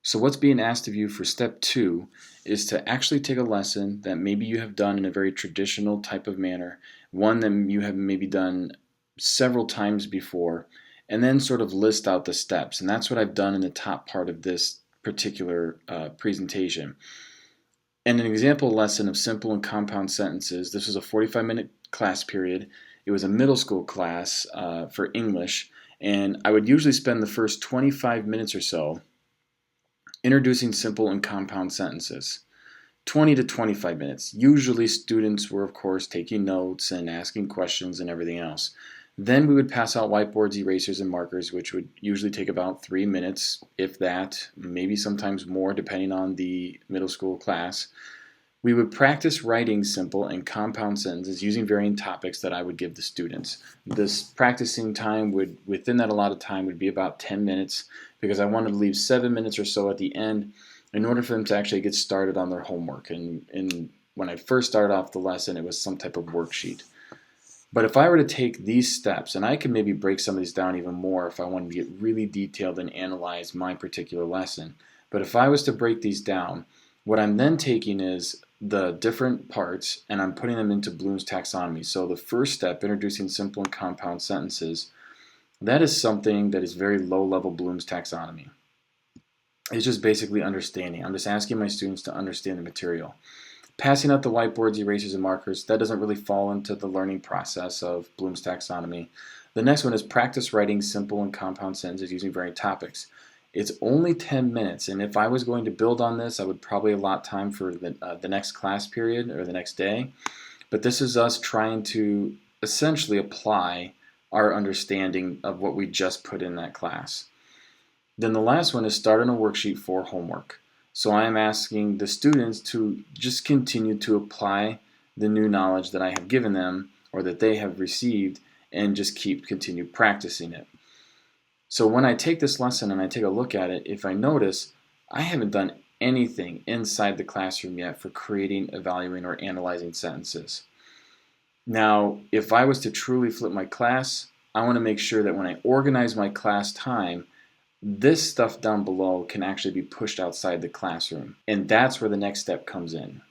So what's being asked of you for step 2 is to actually take a lesson that maybe you have done in a very traditional type of manner, one that you have maybe done several times before, and then sort of list out the steps. And that's what I've done in the top part of this particular presentation. And an example lesson of simple and compound sentences. This was a 45-minute class period. It was a middle school class for English, and I would usually spend the first 25 minutes or so introducing simple and compound sentences. 20 to 25 minutes. Usually students were, of course, taking notes and asking questions and everything else. Then we would pass out whiteboards, erasers, and markers, which would usually take about 3 minutes, if that, maybe sometimes more, depending on the middle school class. We would practice writing simple and compound sentences using varying topics that I would give the students. This practicing time would, within that allotted time, would be about 10 minutes because I wanted to leave 7 minutes or so at the end in order for them to actually get started on their homework. And when I first started off the lesson, it was some type of worksheet. But if I were to take these steps, and I could maybe break some of these down even more if I wanted to get really detailed and analyze my particular lesson. But if I was to break these down, what I'm then taking is the different parts and I'm putting them into Bloom's taxonomy. So the first step, introducing simple and compound sentences, that is something that is very low level Bloom's taxonomy. It's just basically understanding. I'm just asking my students to understand the material. Passing out the whiteboards, erasers, and markers, that doesn't really fall into the learning process of Bloom's taxonomy. The next one is practice writing simple and compound sentences using varying topics. It's only 10 minutes, and if I was going to build on this, I would probably allot time for the next class period or the next day. But this is us trying to essentially apply our understanding of what we just put in that class. Then the last one is start on a worksheet for homework. So I am asking the students to just continue to apply the new knowledge that I have given them or that they have received and just continue practicing it. So when I take this lesson and I take a look at it, if I notice, I haven't done anything inside the classroom yet for creating, evaluating, or analyzing sentences. Now, if I was to truly flip my class, I want to make sure that when I organize my class time, this stuff down below can actually be pushed outside the classroom. And that's where the next step comes in.